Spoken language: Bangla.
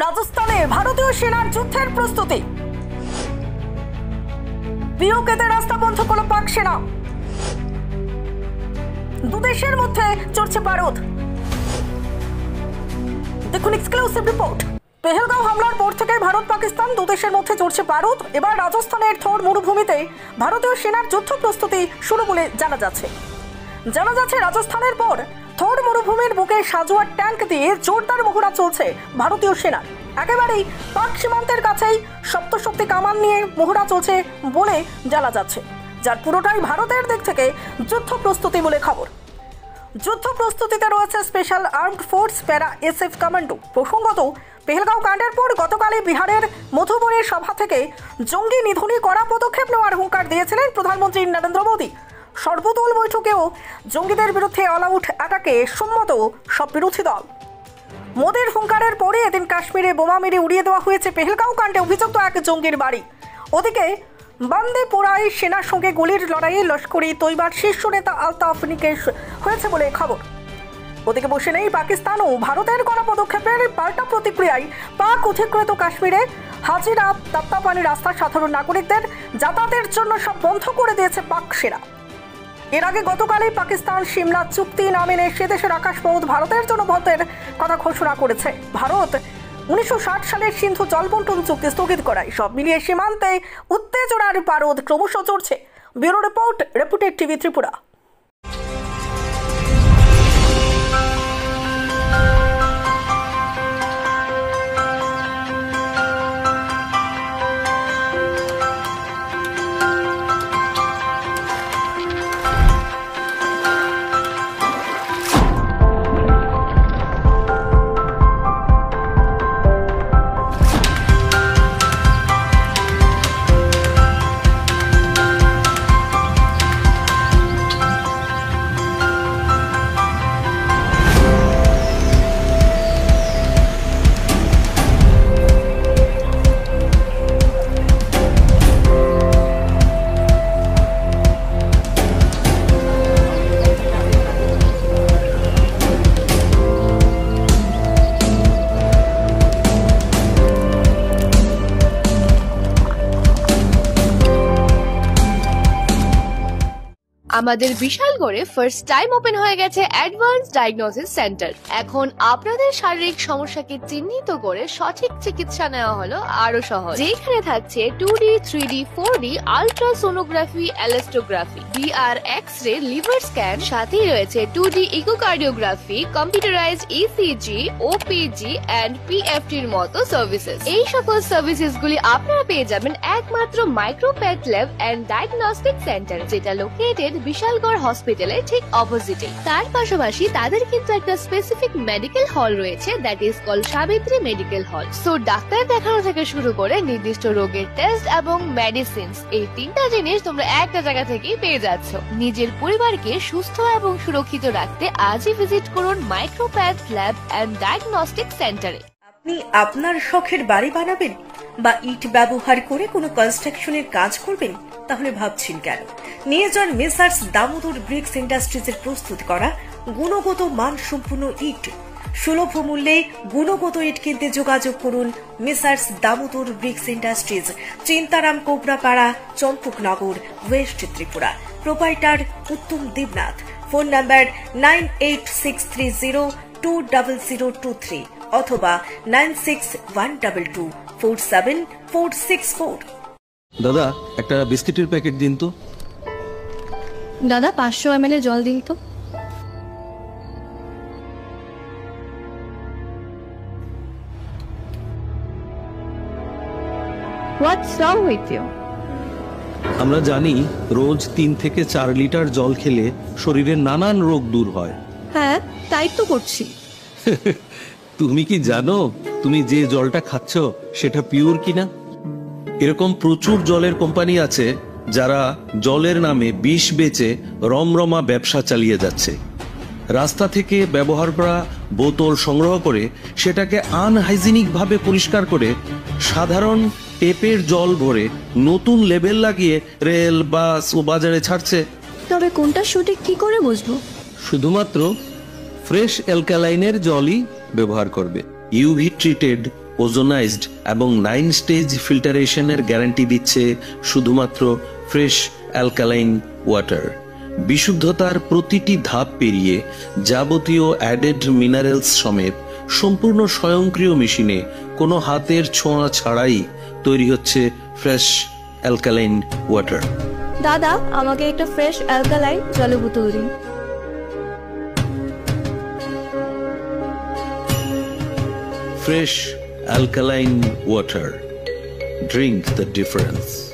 রাজস্থানে ভারতীয় সেনার যুদ্ধের প্রস্তুতি। পিওকেতে রাস্তা বন্ধ করল পাক সেনা। দুদেশের মধ্যে চলছে পারদ। দেখুন এক্সক্লুসিভ রিপোর্ট। পেহেলগাঁও হামলার পর থেকে ভারত পাকিস্তান দুদেশের মধ্যে চলছে পারদ। এবার রাজস্থানের থর মরুভূমিতে ভারতীয় সেনার যুদ্ধ প্রস্তুতি শুরু বলে জানা যাচ্ছে। রাজস্থানের পর থর মরুভূমির বুকে সাজোয়া ট্যাঙ্ক দিয়ে জোরদার মহড়া চলছে ভারতীয় সেনার। একেবারেই পাক সীমান্তের কাছেই সপ্তশক্তি কামান নিয়ে মহড়া চলছে বলে জানা যাচ্ছে, যার পুরোটাই ভারতের দিক থেকে যুদ্ধ প্রস্তুতি বলে খবর। যুদ্ধ প্রস্তুতিতে রয়েছে স্পেশাল আর্মড ফোর্স, প্যারা এসএফ কমান্ডো। প্রসঙ্গত, পেহেলগাঁও কাণ্ডের পর গতকালই বিহারের মধুবনের সভা থেকে জঙ্গি নিধনে কড়া পদক্ষেপ নেওয়ার হুঙ্কার দিয়েছিলেন প্রধানমন্ত্রী নরেন্দ্র মোদী। সর্বদল বৈঠকেও জঙ্গিদের বিরুদ্ধে অল আউট অ্যাটাকে সম্মত সব বিরোধী দল। মোদীর হুঙ্কারের পরে এদিন কাশ্মীরে বোমা মেরে উড়িয়ে দেওয়া হয়েছে পেহেলগাঁও কাণ্ডে অভিযুক্ত এক জঙ্গির বাড়ি। ওদিকে বান্দেপোরায় সেনার সঙ্গে গুলির লড়াইয়ে লস্করি তৈবার শীর্ষ নেতা আলতাফ নিকেশ হয়েছে বলে খবর। ওদিকে বসে নেই পাকিস্তান ও ভারতের কড়া পদক্ষেপের পাল্টা প্রতিক্রিয়ায় পাক অধিকৃত কাশ্মীরে হাজিরা তাপ্তাপানি রাস্তার সাধারণ নাগরিকদের যাতায়াতের জন্য সব বন্ধ করে দিয়েছে পাক সেনা। এর আগে গতকালই পাকিস্তান সিমলা চুক্তি না মেনে সে দেশের আকাশপথ ভারতের জন্য বন্ধের কথা ঘোষণা করেছে। ভারত 1960 সালের সিন্ধু জলবন্টন চুক্তি স্থগিত করায় সব মিলিয়ে সীমান্তে উত্তেজনার পারদ ক্রমশ চড়ছে। Bureau report, রেপুটেড TV Tripura. আমাদের বিশালগড়ে ফার্স্ট টাইম ওপেন হয়ে গেছে অ্যাডভান্স ডায়াগনোসিস সেন্টার। এখন আপনাদের শারীরিক সমস্যাকে চিহ্নিত করে সঠিক চিকিৎসা নেওয়া হলো আরো সহজ। যেখানে থাকছে 2D, 3D, 4D ultrasonography, elastography, DR x-ray, liver scan, সাথেই রয়েছে 2D echocardiography, computerised ECG, OPG and PFT এর মতো সার্ভিসেস। এই সকল সার্ভিসেস গুলি আপনারা পেয়ে যাবেন একমাত্র Micropath lab and diagnostic centre, যেটা লোকেটেড বিশালগড় হসপিটালের ঠিক অপোজিটে। তার পাশাপাশি তাদের কিন্তু একটা স্পেসিফিক মেডিকেল হল রয়েছে, that is called Savitri medical hall. So ডাক্তার দেখানো থেকে শুরু করে নির্দিষ্ট রোগের টেস্ট এবং মেডিসিনস, এই তিনটা জিনিস তোমরা একটা জায়গা থেকেই পেয়ে যাচ্ছ। নিজের পরিবারকে সুস্থ এবং সুরক্ষিত রাখতে আজই ভিজিট করুন মাইক্রোপ্যাথ ল্যাব এন্ড ডায়াগনস্টিক সেন্টারে। আপনি আপনার শখের বাড়ি বানাবেন বা ইট ব্যবহার করে কোনো কনস্ট্রাকশনের কাজ করবেন, তাহলে ভাবছেন কেন? নিয়ে যান মেসার্স দামোদর ব্রিক্স ইন্ডাস্ট্রিজের প্রস্তুত করা গুণগত মানসম্পন্ন ইট। সুলভ মূল্যে গুণগত ইট কিনতে যোগাযোগ করুন Messrs Damodar bricks industries, Chintaram Kobrapara, Champaknagar, west Tripura. Proprietor Uttam Debnath. Phone number 9863020023 অথবা 9612247464। দাদা, একটা বিস্কিটের প্যাকেট দিন তো। দাদা 500 ml জল দিন তো। What's wrong with you? আমরা জানি রোজ 3 থেকে 4 লিটার জল খেলে শরীরের নানান রোগ দূর হয়। হ্যাঁ, তাই তো করছি। তুমি কি জানো তুমি যে জলটা খাচ্ছ সেটা পিওর কিনা? এরকম প্রচুর জলের কোম্পানি আছে যারা জলের নামে বিষ বেচে রমরমা ব্যবসা চালিয়ে যাচ্ছে। রাস্তা থেকে ব্যবহার করা বোতল সংগ্রহ করে সেটাকে আনহাইজিনিক ভাবে পরিষ্কার করে সাধারণ টেপের জল ভরে নতুন লেবেল লাগিয়ে রেল, বাস ও বাজারে ছাড়ছে। তবে কোনটা সঠিক কি করে বুঝবো? শুধুমাত্র ফ্রেশ অ্যালকালাইনের জলই ব্যবহার করবে। ইউভি ট্রিটেড ওজোনাইজড এবং 9 স্টেজ ফিল্টারেশনের গ্যারান্টি দিচ্ছে শুধুমাত্র ফ্রেশ অ্যালকালাইন ওয়াটার। বিশুদ্ধতার প্রতিটি ধাপ পেরিয়ে যাবতীয় অ্যাডেড মিনারেলস সমেত সম্পূর্ণ স্বয়ংক্রিয় মেশিনে কোনো হাতের ছোঁয়া ছাড়াই তৈরি হচ্ছে ফ্রেশ অ্যালকালাইন ওয়াটার। দাদা আমাকে একটা ফ্রেশ অ্যালকালাইন জলের বোতল দিন। Fresh alkaline water. Drink the difference.